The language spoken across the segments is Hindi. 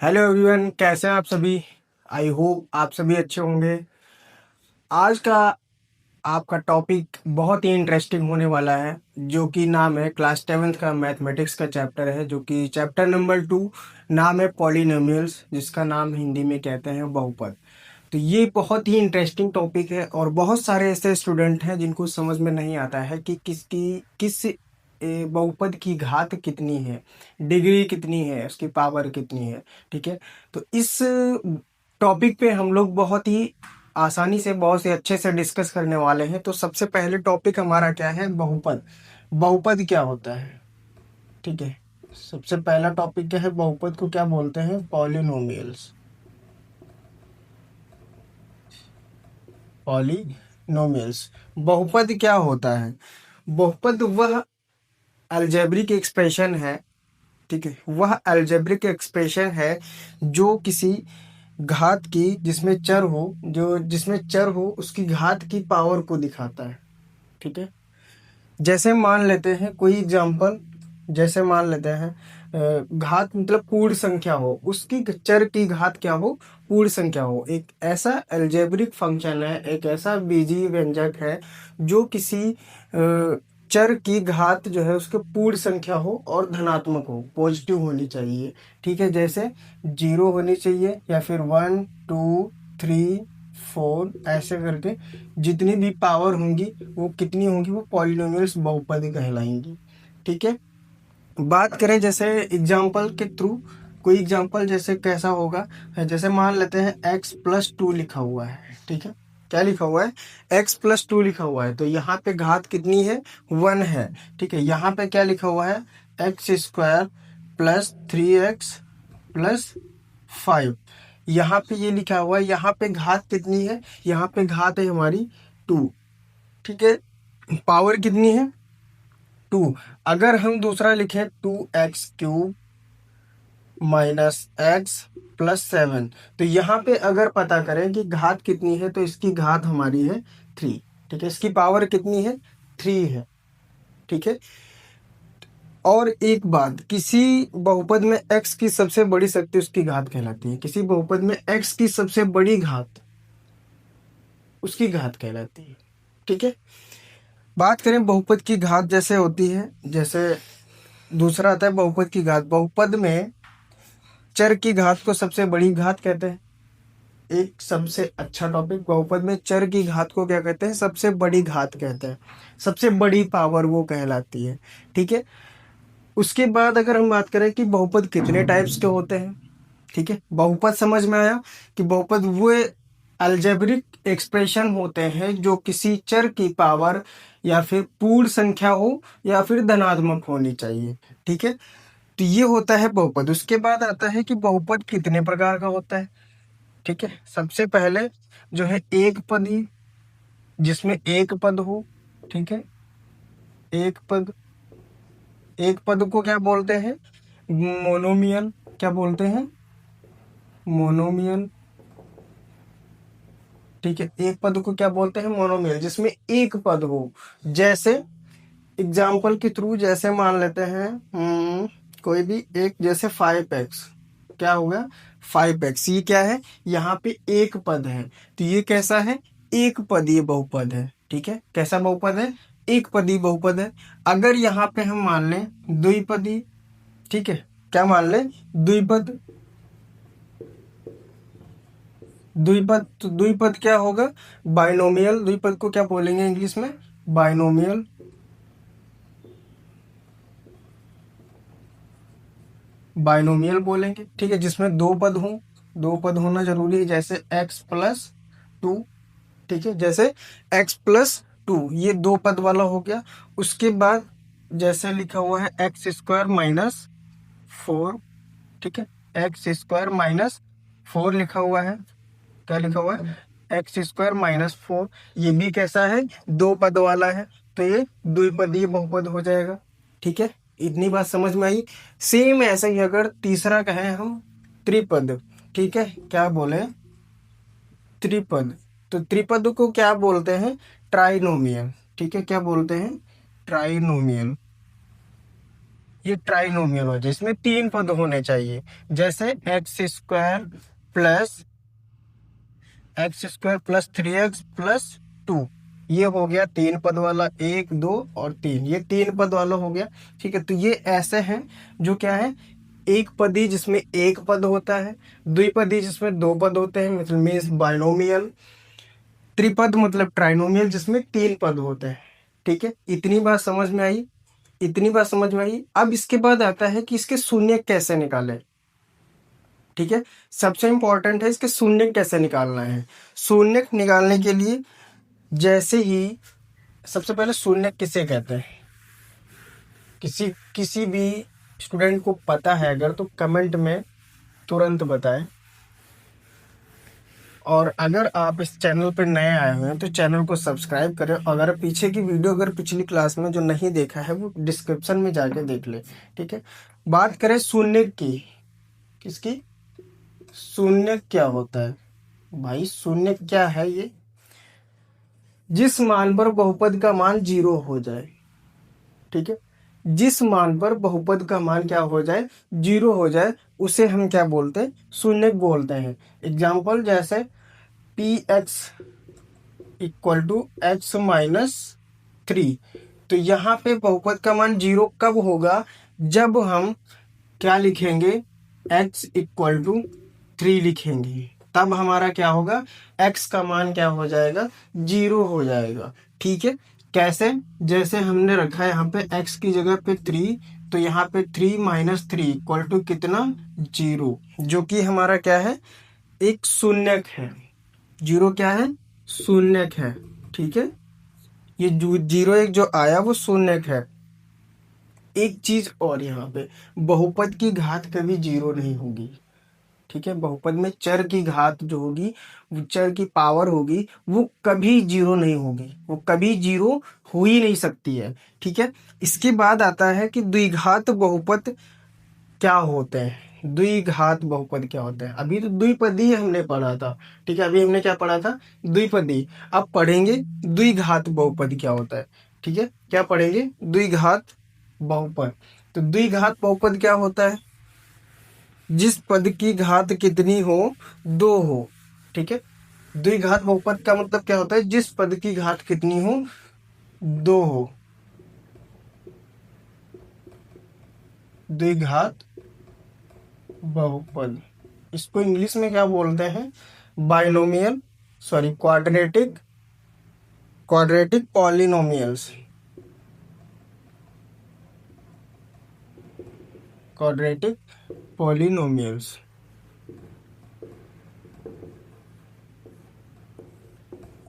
हेलो एवरीवन, कैसे हैं आप सभी। आई होप आप सभी अच्छे होंगे। आज का आपका टॉपिक बहुत ही इंटरेस्टिंग होने वाला है, जो कि नाम है क्लास 7th का मैथमेटिक्स का चैप्टर है, जो कि चैप्टर नंबर 2 नाम है पॉलिनोमियल्स, जिसका नाम हिंदी में कहते हैं बहुपद। तो ये बहुत ही इंटरेस्टिंग टॉपिक है और बहुत सारे ऐसे स्टूडेंट हैं जिनको समझ में नहीं आता है कि बहुपद की घात कितनी है, डिग्री कितनी है, उसकी पावर कितनी है। ठीक है, तो इस टॉपिक पे हम लोग बहुत ही आसानी से, बहुत ही अच्छे से डिस्कस करने वाले हैं। तो सबसे पहले टॉपिक हमारा क्या है, बहुपद। बहुपद क्या होता है, ठीक है। सबसे पहला टॉपिक क्या है, बहुपद को क्या बोलते हैं, पॉलिनोमियल्स। पॉलिनोमियल्स, बहुपद क्या होता है। बहुपद वह अलजेब्रिक एक्सप्रेशन है, ठीक है, वह अलजेब्रिक एक्सप्रेशन है जो किसी घात की, जिसमें चर हो उसकी घात की पावर को दिखाता है। ठीक है, जैसे मान लेते हैं कोई एग्जांपल, जैसे मान लेते हैं घात मतलब पूर्ण संख्या हो, उसकी चर की घात क्या हो, पूर्ण संख्या हो। एक ऐसा अलजेब्रिक फंक्शन है, एक ऐसा बीजीय व्यंजक है जो किसी चर की घात जो है उसके पूर्ण संख्या हो और धनात्मक हो, पॉजिटिव होनी चाहिए। ठीक है, जैसे 0 होनी चाहिए या फिर 1 2 3 4 ऐसे करके जितनी भी पावर होंगी वो कितनी होंगी, वो पॉलिनोमियल्स बहुपदी कहलाएंगी। ठीक है, बात करें जैसे एग्जाम्पल के थ्रू, कोई एग्जाम्पल जैसे कैसा होगा, जैसे मान लेते हैं x+2 लिखा हुआ है। ठीक है, क्या लिखा हुआ है, x+2 लिखा हुआ है, तो यहाँ पे घात कितनी है, 1 है। ठीक है, यहाँ पे क्या लिखा हुआ है, x² + 3x + 5। यहाँ पे ये लिखा हुआ है, यहाँ पे घात कितनी है, यहाँ पे घात है हमारी 2। ठीक है, पावर कितनी है, 2। अगर हम दूसरा लिखें 2x³ - x + 7, तो यहाँ पे अगर पता करें कि घात कितनी है, तो इसकी घात हमारी है 3। ठीक है, इसकी पावर कितनी है, 3 है। ठीक है, और एक बात, किसी बहुपद में x की सबसे बड़ी शक्ति उसकी घात कहलाती है। किसी बहुपद में x की सबसे बड़ी घात उसकी घात कहलाती है। ठीक है, बात करें बहुपद की घात जैसे होती है, जैसे दूसरा आता है बहुपद की घात। बहुपद में चर की घात को सबसे बड़ी घात कहते हैं। एक सबसे अच्छा टॉपिक, बहुपद में चर की घात को क्या कहते हैं, सबसे बड़ी घात कहते हैं, सबसे बड़ी पावर वो कहलाती है। ठीक है, उसके बाद अगर हम बात करें कि बहुपद कितने टाइप्स के होते हैं। ठीक है, बहुपद समझ में आया कि बहुपद वो अलजेब्रिक एक्सप्रेशन होते हैं जो किसी चर की पावर या फिर पूर्ण संख्या हो या फिर धनात्मक होनी चाहिए। ठीक है, तो ये होता है बहुपद। उसके बाद आता है कि बहुपद कितने प्रकार का होता है। ठीक है, सबसे पहले जो है एक पदी, जिसमें एक पद हो। ठीक है, एक पद, एक पद को क्या बोलते हैं, मोनोमियल। क्या बोलते हैं, मोनोमियल। ठीक है, एक पद को क्या बोलते हैं, मोनोमियल, जिसमें एक पद हो। जैसे एग्जाम्पल के थ्रू, जैसे मान लेते हैं कोई भी एक, जैसे 5x, क्या होगा, 5x, ये क्या है, यहाँ पे एक पद है, तो ये कैसा है, एक पदीय बहुपद है। ठीक है, कैसा बहुपद है, एक पदीय बहुपद है। अगर यहाँ पे हम मान लें द्विपदी, ठीक है, क्या मान लें, द्विपद। द्विपद, तो द्विपद क्या होगा, बाइनोमियल। द्विपद को क्या बोलेंगे इंग्लिश में, बाइनोमियल। बाइनोमियल बोलेंगे। ठीक है, जिसमें दो पद हों, दो पद होना जरूरी है, जैसे x+2। ठीक है, जैसे x+2, ये दो पद वाला हो गया। उसके बाद जैसे लिखा हुआ है x² - 4। ठीक है, x² - 4 लिखा हुआ है, क्या लिखा हुआ है, x² - 4, ये भी कैसा है, दो पद वाला है, तो ये द्विपदीय बहुपद हो जाएगा। ठीक है, इतनी बात समझ में आई। सेम ऐसे ही अगर तीसरा कहें हम, त्रिपद। ठीक है, क्या बोले, त्रिपद, तो त्रिपद को क्या बोलते हैं, ट्राइनोमियल। ठीक है, क्या बोलते हैं, ट्राइनोमियल। ये ट्राइनोमियल हो जाए, इसमें 3 पद होने चाहिए। जैसे x² + 3x + 2, ये हो गया 3 पद वाला, 1 2 और 3, ये 3 पद वाला हो गया। ठीक है, तो ये ऐसे हैं जो क्या है, एक पदी जिसमें एक पद होता है, द्विपदी जिसमें 2 पद होते हैं, मतलब मीन्स बाइनोमियल, त्रिपद मतलब ट्राइनोमियल जिसमें 3 पद होते हैं। ठीक है, इतनी बात समझ में आई, इतनी बात समझ में आई। अब इसके बाद आता है कि इसके शून्य कैसे निकालें। ठीक है, सबसे इंपॉर्टेंट है इसके शून्य कैसे निकालना है। शून्य निकालने के लिए जैसे ही, सबसे पहले शून्य किसे कहते हैं, किसी किसी भी स्टूडेंट को पता है अगर तो कमेंट में तुरंत बताएं। और अगर आप इस चैनल पर नए आए हुए हैं तो चैनल को सब्सक्राइब करें। अगर पीछे की वीडियो अगर पिछली क्लास में जो नहीं देखा है वो डिस्क्रिप्शन में जाके देख ले। ठीक है, बात करें शून्य की, किसकी, शून्य क्या होता है भाई, शून्य क्या है, ये जिस मान पर बहुपद का मान 0 हो जाए। ठीक है, जिस मान पर बहुपद का मान क्या हो जाए, 0 हो जाए, उसे हम क्या बोलते हैं, शून्य बोलते हैं। एग्जाम्पल जैसे px = x-3, तो यहाँ पे बहुपद का मान 0 कब होगा, जब हम क्या लिखेंगे, x = 3 लिखेंगे, तब हमारा क्या होगा, x का मान क्या हो जाएगा, 0 हो जाएगा। ठीक है, कैसे, जैसे हमने रखा है यहाँ पे x की जगह पे 3, तो यहाँ पे 3 - 3 = कितना, 0, जो कि हमारा क्या है, एक शून्यक है। 0 क्या है, शून्यक है। ठीक है, ये जो 0 1 जो आया वो शून्यक है। एक चीज और, यहाँ पे बहुपद की घात कभी 0 नहीं होगी। ठीक है, बहुपद में चर की घात जो होगी, वो चर की पावर होगी, वो कभी 0 नहीं होगी, वो कभी 0 हो ही नहीं सकती है। ठीक है, इसके बाद आता है कि द्विघात बहुपद क्या होते हैं। द्विघात बहुपद क्या होते हैं, अभी तो द्विपदी हमने पढ़ा था। ठीक है, अभी हमने क्या पढ़ा था, द्विपदी। अब पढ़ेंगे द्विघात बहुपद क्या होता है। ठीक है, क्या पढ़ेंगे, द्विघात बहुपद। तो द्विघात बहुपद क्या होता है, जिस पद की घात कितनी हो, 2 हो। ठीक है, द्विघात बहुपद का मतलब क्या होता है, जिस पद की घात कितनी हो, 2 हो। द्विघात बहुपद, इसको इंग्लिश में क्या बोलते हैं, binomial, sorry quadratic, quadratic polynomials, quadratic polynomials.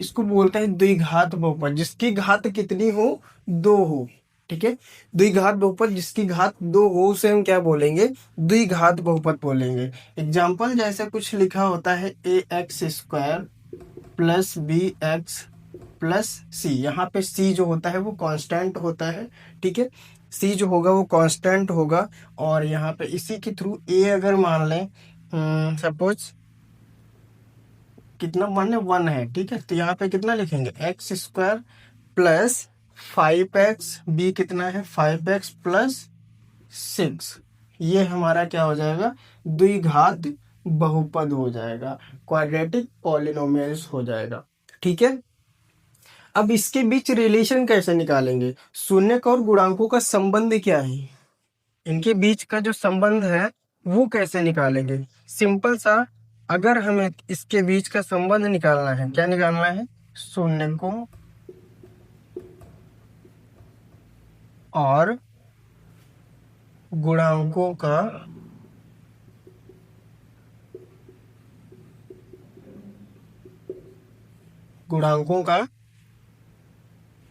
इसको बोलते हैं द्विघात बहुपद, जिसकी घात कितनी हो, 2 हो। ठीक है, द्विघात बहुपद जिसकी घात 2 हो उसे हम क्या बोलेंगे, द्विघात बहुपद बोलेंगे। एग्जाम्पल जैसे कुछ लिखा होता है ax² + bx + c, यहाँ पे c जो होता है वो कांस्टेंट होता है। ठीक है, c जो होगा वो कांस्टेंट होगा, और यहाँ पे इसी के थ्रू a अगर मान लें, सपोज कितना मान है, 1 है। ठीक है, तो यहाँ पे कितना लिखेंगे, x² + 5x, b कितना है, 5x + 6, ये हमारा क्या हो जाएगा, द्विघात बहुपद हो जाएगा, क्वाड्रेटिक पॉलिनोमियल्स हो जाएगा। ठीक है, अब इसके बीच रिलेशन कैसे निकालेंगे, शून्यक और गुणांकों का संबंध क्या है, इनके बीच का जो संबंध है वो कैसे निकालेंगे। सिंपल सा, अगर हमें इसके बीच का संबंध निकालना है, क्या निकालना है, शून्यकों और गुणांकों का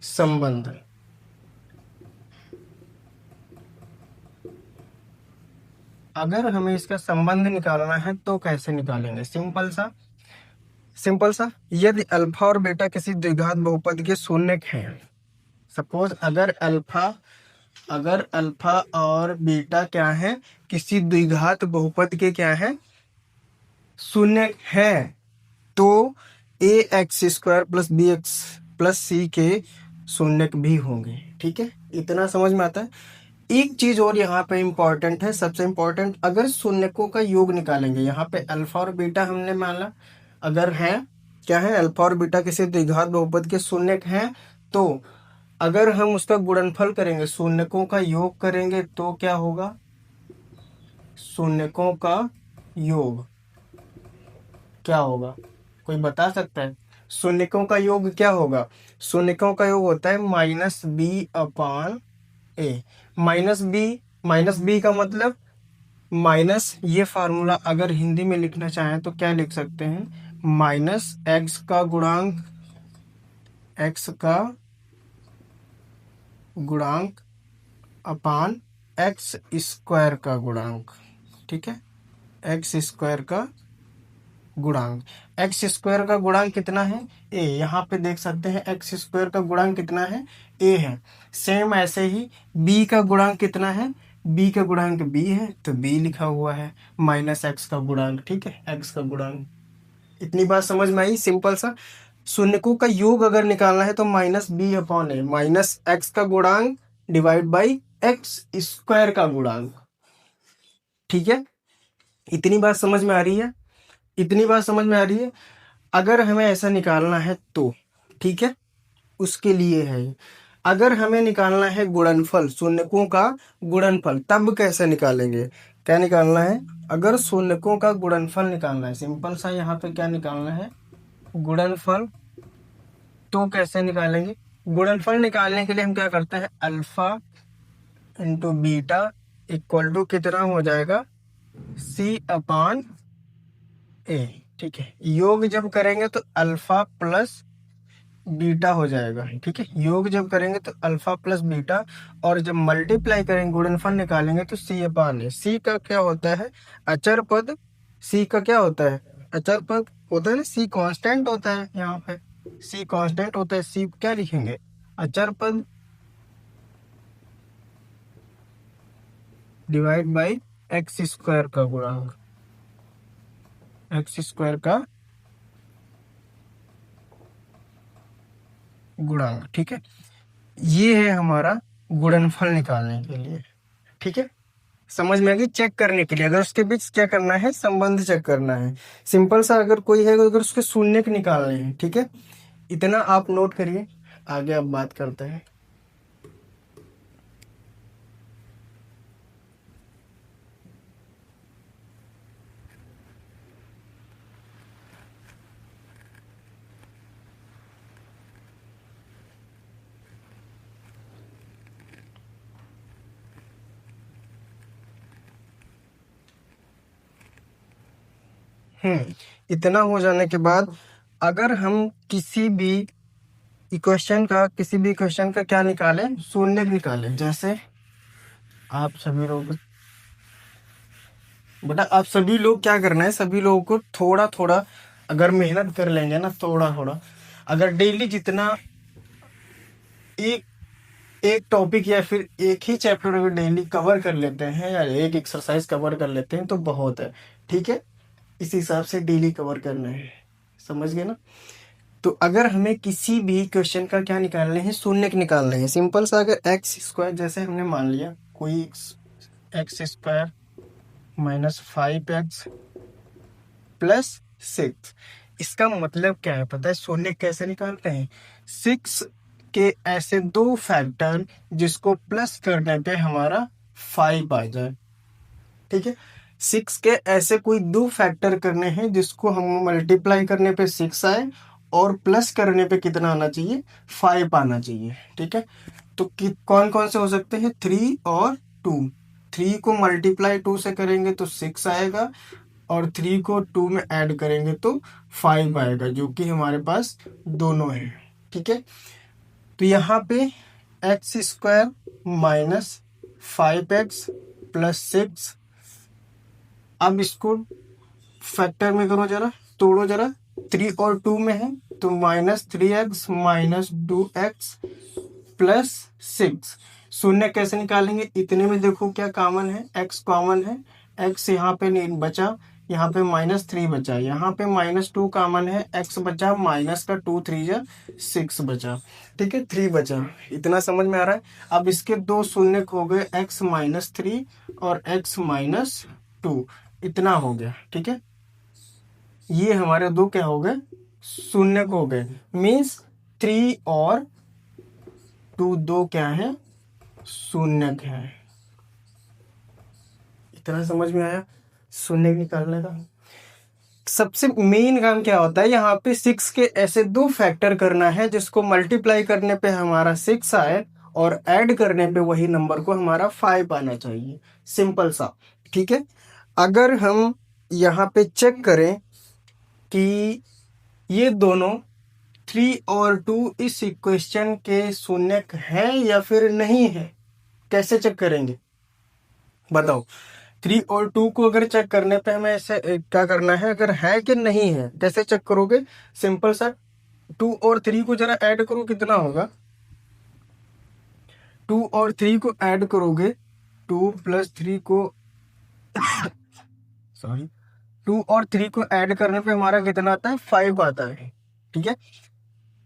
संबंध। अगर हमें इसका संबंध निकालना है तो कैसे निकालेंगे, सिंपल सा, यदि अल्फा और बीटा किसी द्विघात बहुपद के शून्यक हैं, सपोज अगर अल्फा और बीटा क्या है, किसी द्विघात बहुपद के क्या है, शून्य है, तो ax² + bx + c के शून्यक भी होंगे। ठीक है, इतना समझ में आता है। एक चीज और यहाँ पे इम्पोर्टेंट है, सबसे इम्पोर्टेंट, अगर शून्यकों का योग निकालेंगे, यहाँ पे अल्फा और बीटा हमने माना अगर है, क्या है, अल्फा और बीटा किसी द्विघात बहुपद के शून्यक हैं, तो अगर हम उसका गुणनफल करेंगे, शून्यकों का योग करेंगे, तो क्या होगा, शून्यकों का योग क्या होगा, कोई बता सकता है? शून्यकों का योग क्या होगा? शून्यकों का योग होता है -b/a। माइनस बी का मतलब माइनस, ये फार्मूला अगर हिंदी में लिखना चाहें तो क्या लिख सकते हैं, माइनस एक्स का गुणांक, एक्स का गुणांक अपान एक्स स्क्वायर का गुणांक। ठीक है, एक्स स्क्वायर का गुणांक, एक्स स्क्वायर का गुणांक कितना है, ए। यहाँ पे देख सकते हैं एक्स स्क्वायर का गुणांक कितना है, ए है। सेम ऐसे ही बी का गुणांक कितना है, बी का गुणांक बी है, तो बी लिखा हुआ है माइनस एक्स का गुणांक। ठीक है, एक्स का गुणांक। इतनी बात समझ में आई, सिंपल सा। शून्यकों का योग अगर निकालना है तो -b/a, माइनस एक्स का गुणांक डिवाइड बाई एक्स स्क्वायर का गुणांक। ठीक है, इतनी बात समझ में आ रही है, इतनी बात समझ में आ रही है। अगर हमें ऐसा निकालना है तो, ठीक है, उसके लिए है। अगर हमें निकालना है गुणनफल, शून्यकों का गुणनफल, तब कैसे निकालेंगे, क्या निकालना है, अगर शून्यकों का गुणनफल निकालना है, सिंपल सा यहाँ पे क्या निकालना है, गुणनफल, तो कैसे निकालेंगे? गुणनफल निकालने के लिए हम क्या करते हैं, alpha into beta equal to कितना हो जाएगा, c/a। ठीक है, योग जब करेंगे तो अल्फा प्लस बीटा हो जाएगा। ठीक है, योग जब करेंगे तो अल्फा प्लस बीटा, और जब मल्टीप्लाई करेंगे, गुणनफल निकालेंगे तो c/a। c का क्या होता है, अचर पद। c का क्या होता है, अचर पद होता है ना, c कांस्टेंट होता है, यहाँ पे c कांस्टेंट होता है, c क्या लिखेंगे, अचर पद डिवाइड बाई एक्स स्क्वायर का गुणांक, एक्स स्क्वायर का गुणांक। ठीक है, ये है हमारा गुणनफल निकालने के लिए। ठीक है, समझ में आ गई, चेक करने के लिए, अगर उसके बीच क्या करना है, संबंध चेक करना है। सिंपल सा, अगर कोई है अगर उसके शून्यक निकालने हैं, ठीक है, इतना आप नोट करिए, आगे अब बात करते हैं। इतना हो जाने के बाद अगर हम किसी भी क्वेश्चन का क्या निकालें, शून्यक निकालें, जैसे आप सभी लोग, बेटा आप सभी लोग क्या करना है, सभी लोगों को थोड़ा थोड़ा अगर मेहनत कर लेंगे ना, थोड़ा थोड़ा, अगर डेली जितना एक एक टॉपिक या फिर एक ही चैप्टर अगर डेली कवर कर लेते हैं, या एक एक्सरसाइज कवर कर लेते हैं तो बहुत है। ठीक है, इस हिसाब से डेली कवर करना है, समझ गए ना। तो अगर हमें किसी भी क्वेश्चन का क्या निकालने हैं, शून्यक निकालने हैं, सिंपल सा, अगर एक्स स्क्वायर जैसे हमने मान लिया, कोई एक्स स्क्वायर -5x प्लस 6, इसका मतलब क्या है पता है, शून्यक कैसे निकालते हैं, 6 के ऐसे दो फैक्टर जिसको प्लस करने पे हमारा 5 आ जाए। ठीक है, 6 के ऐसे कोई दो फैक्टर करने हैं जिसको हम मल्टीप्लाई करने पे 6 आए, और प्लस करने पे कितना आना चाहिए, 5 आना चाहिए। ठीक है, तो कौन कौन से हो सकते हैं, 3 और 2। 3 को मल्टीप्लाई 2 से करेंगे तो 6 आएगा, और 3 को 2 में ऐड करेंगे तो 5 आएगा, जो कि हमारे पास दोनों है। ठीक है, तो यहाँ पे एक्स स्क्वायर -5x प्लस 6, अब इसको फैक्टर में करो जरा, तोड़ो जरा, 3 और 2 में है तो -3x -2x प्लस 6। शून्य कैसे निकालेंगे, इतने में देखो क्या कॉमन है, x कॉमन है, x यहाँ पे नहीं बचा, यहाँ पे -3 बचा, यहाँ पे -2 कॉमन है, x बचा, माइनस का 2 3 जा 6 बचा, ठीक है, 3 बचा। इतना समझ में आ रहा है। अब इसके दो शून्य हो गए, x-3 और x-2, इतना हो गया, ठीक है। ये हमारे दो क्या हो गए, शून्य हो गए, मीन्स 3 और 2 दो क्या है, शून्य है। इतना समझ में आया शून्य निकालने का। सबसे मेन काम क्या होता है, यहाँ पे 6 के ऐसे दो फैक्टर करना है जिसको मल्टीप्लाई करने पे हमारा 6 आए और ऐड करने पे वही नंबर को हमारा 5 आना चाहिए, सिंपल सा, ठीक है। अगर हम यहाँ पे चेक करें कि ये दोनों 3 और 2 इस इक्वेशन के शून्य हैं या फिर नहीं है, कैसे चेक करेंगे बताओ। 3 और 2 को अगर चेक करने पे हमें ऐसे क्या करना है, अगर है कि नहीं है कैसे चेक करोगे, सिंपल सा 2 और 3 को जरा ऐड करो, कितना होगा, 2 और 3 को ऐड करोगे, 2 + 3 को सॉरी 2 और 3 को ऐड करने पे हमारा कितना आता है, 5 आता है, ठीक है।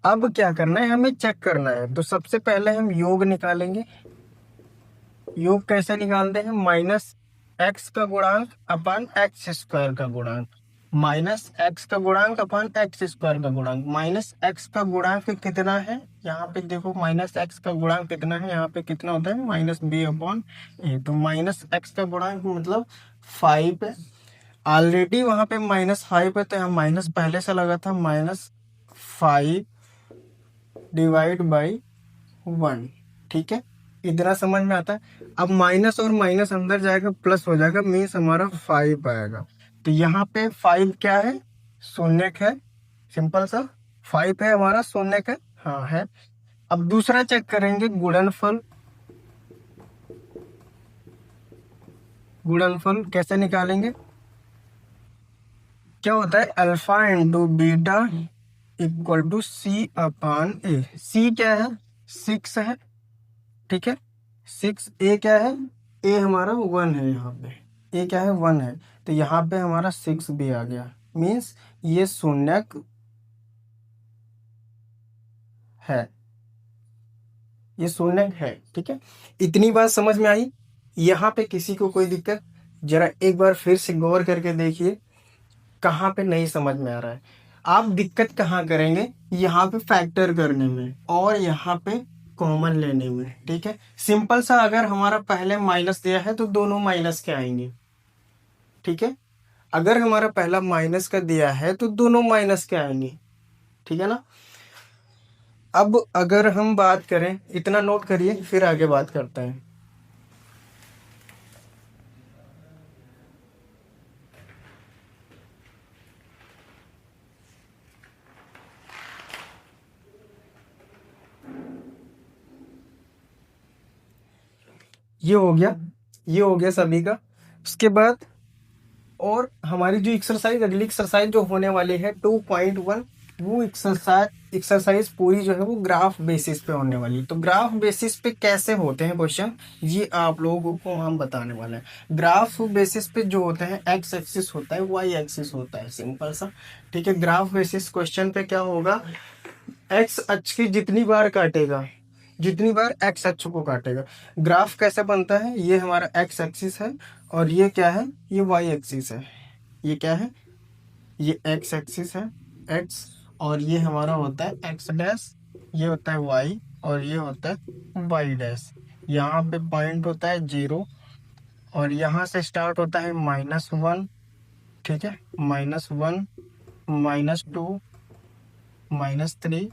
अब क्या करना है, हमें चेक करना है, तो सबसे पहले हम योग निकालेंगे। योग कैसे निकालते हैं, -x का गुणांक अपान x² का गुणांक, -x का गुणांक अपान x² का गुणांक। -x का गुणांक कितना है, यहाँ पे देखो -x का गुणांक कितना है, यहाँ पे कितना होता है, -b/a, तो -x का गुणांक मतलब 5 है। ऑलरेडी वहां पे -5 है, तो यहाँ माइनस पहले से लगा था, -5 / 1, ठीक है। इतना समझ में आता है। अब माइनस और माइनस अंदर जाएगा, प्लस हो जाएगा, मीन्स हमारा 5 आएगा। तो यहाँ पे 5 क्या है, शून्य है, सिंपल सा 5 है हमारा, शून्य है, हाँ है। अब दूसरा चेक करेंगे गुणनफल। गुणनफल कैसे निकालेंगे, क्या होता है, अल्फा × बीटा = c/a। c क्या है, 6 है, ठीक है, 6। a क्या है, a हमारा 1 है, यहाँ पे a क्या है, 1 है, तो यहाँ पे हमारा 6 भी आ गया, मीन्स ये शून्य है, ये शून्य है, ठीक है। इतनी बात समझ में आई। यहाँ पे किसी को कोई दिक्कत, जरा एक बार फिर से गौर करके देखिए कहाँ पे नहीं समझ में आ रहा है। आप दिक्कत कहाँ करेंगे, यहाँ पे फैक्टर करने में और यहाँ पे कॉमन लेने में, ठीक है। सिंपल सा, अगर हमारा पहले माइनस दिया है तो दोनों माइनस के आएंगे, ठीक है। अगर हमारा पहला माइनस का दिया है तो दोनों माइनस के आएंगे, ठीक है ना। अब अगर हम बात करें, इतना नोट करिए, फिर आगे बात करते हैं। ये हो गया, ये हो गया सभी का। उसके बाद और हमारी जो एक्सरसाइज, अगली एक्सरसाइज जो होने वाली है 2.1, वो एक्सरसाइज पूरी जो है वो ग्राफ बेसिस पे होने वाली है। तो ग्राफ बेसिस पे कैसे होते हैं क्वेश्चन, ये आप लोगों को हम बताने वाले हैं। ग्राफ बेसिस पे जो होते हैं, एक्स एक्सिस होता है, वाई एक्सिस होता है, सिंपल सा, ठीक है। ग्राफ बेसिस क्वेश्चन पे क्या होगा, एक्स अक्ष की जितनी बार काटेगा, जितनी बार एक्स अक्ष को काटेगा। ग्राफ कैसे बनता है, ये हमारा एक्स एक्सिस है और ये क्या है, ये वाई एक्सिस है। ये क्या है, ये एक्स एक्सिस है, एक्स, और ये हमारा होता है एक्स डैश, ये होता है वाई और ये होता है वाई डैश। यहाँ पे पॉइंट होता है 0 और यहाँ से स्टार्ट होता है -1, ठीक है, -1, -2, -3,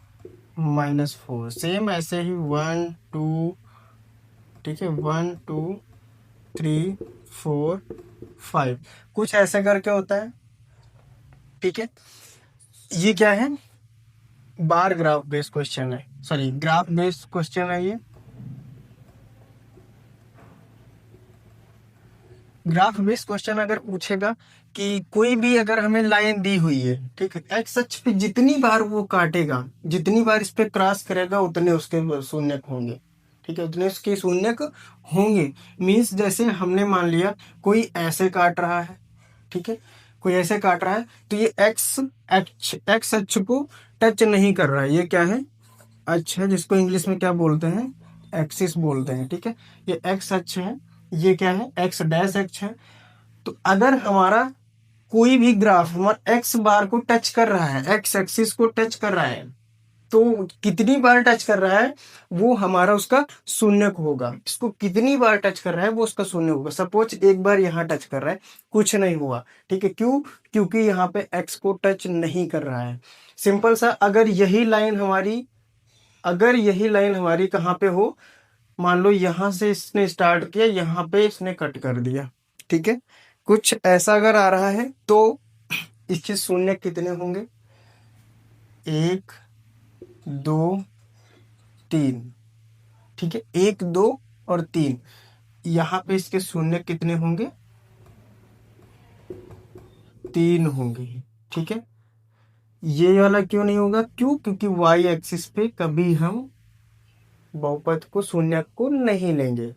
-4, सेम ऐसे ही 1 2, ठीक है, 1 2 3 4 5, कुछ ऐसे करके होता है, ठीक है। ये क्या है, बार ग्राफ बेस्ड क्वेश्चन है, सॉरी ग्राफ बेस्ड क्वेश्चन है ये। ग्राफ बेस्ड क्वेश्चन अगर पूछेगा कि कोई भी अगर हमें लाइन दी हुई है, ठीक है, एक्स अक्ष पे जितनी बार वो काटेगा, जितनी बार इस पे क्रॉस करेगा, उतने उसके शून्य होंगे, ठीक है, उतने उसके शून्य होंगे। मीन्स जैसे हमने मान लिया कोई ऐसे काट रहा है, ठीक है, कोई ऐसे काट रहा है तो ये एक्स अक्ष को टच नहीं कर रहा है। ये क्या है? अक्ष है, जिसको इंग्लिश में क्या बोलते हैं? एक्सिस बोलते हैं। ठीक है, ये एक्स अक्ष है। ये क्या है? एक्स डैश अक्ष है। तो अगर हमारा कोई भी ग्राफ हमारा एक्स बार को टच कर रहा है, एक्स एक्सिस को टच कर रहा है, तो कितनी बार टच कर रहा है वो हमारा उसका शून्यक होगा। इसको कितनी बार टच कर रहा है वो उसका शून्य होगा। सपोज एक बार यहाँ टच कर रहा है, कुछ नहीं हुआ। ठीक है, क्यों? क्योंकि यहाँ पे एक्स को टच नहीं कर रहा है। सिंपल सा, अगर यही लाइन हमारी कहाँ पे हो, मान लो यहाँ से इसने स्टार्ट किया, यहाँ पे इसने कट कर दिया। ठीक है, कुछ ऐसा अगर आ रहा है तो इसके शून्य कितने होंगे? 1 2 3। ठीक है, 1 2 और 3। यहाँ पे इसके शून्य कितने होंगे? 3 होंगे। ठीक है, ये वाला क्यों नहीं होगा? क्यों? क्योंकि वाई एक्सिस पे कभी हम बहुपद को शून्य को नहीं लेंगे।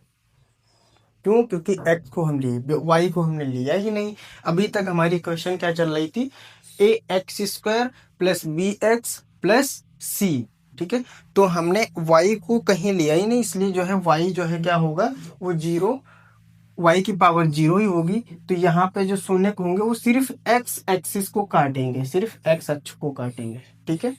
क्यों? क्योंकि एक्स को हम लिए, वाई को हमने लिया ही नहीं। अभी तक हमारी क्वेश्चन क्या चल रही थी? A X square plus B X plus C. ठीक है, तो हमने वाई को कहीं लिया ही नहीं, इसलिए जो है वाई जो है क्या होगा? वो जीरो, वाई की पावर जीरो ही होगी। तो यहाँ पे जो शून्य होंगे वो सिर्फ एक्स एक्सिस को काटेंगे, सिर्फ एक्स अक्ष को काटेंगे। ठीक है,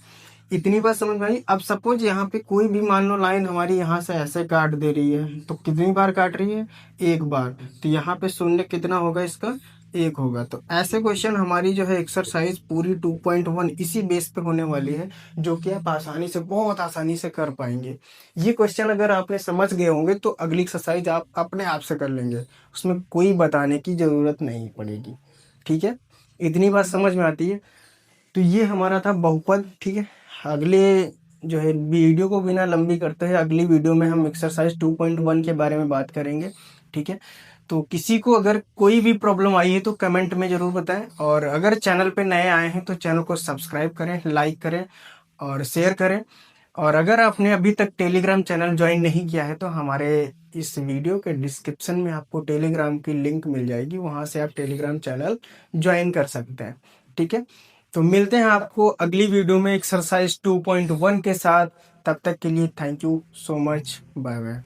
इतनी बात समझ में आई। अब सपोज यहाँ पे कोई भी मान लो लाइन हमारी यहाँ से ऐसे काट दे रही है, तो कितनी बार काट रही है? एक बार। तो यहाँ पे शून्य कितना होगा इसका? 1 होगा। तो ऐसे क्वेश्चन हमारी जो है एक्सरसाइज पूरी 2.1 इसी बेस पे होने वाली है, जो कि आप आसानी से, बहुत आसानी से कर पाएंगे। ये क्वेश्चन अगर आपने समझ गए होंगे तो अगली एक्सरसाइज आप अपने आप से कर लेंगे, उसमें कोई बताने की जरूरत नहीं पड़ेगी। ठीक है, इतनी बात समझ में आती है। तो ये हमारा था बहुपद। ठीक है, अगले जो है वीडियो को बिना लंबी करते हैं, अगली वीडियो में हम एक्सरसाइज 2.1 के बारे में बात करेंगे। ठीक है, तो किसी को अगर कोई भी प्रॉब्लम आई है तो कमेंट में ज़रूर बताएं, और अगर चैनल पे नए आए हैं तो चैनल को सब्सक्राइब करें, लाइक करें और शेयर करें। और अगर आपने अभी तक टेलीग्राम चैनल ज्वाइन नहीं किया है तो हमारे इस वीडियो के डिस्क्रिप्शन में आपको टेलीग्राम की लिंक मिल जाएगी, वहाँ से आप टेलीग्राम चैनल ज्वाइन कर सकते हैं। ठीक है, तो मिलते हैं आपको अगली वीडियो में एक्सरसाइज 2.1 के साथ। तब तक के लिए thank you so much, bye bye.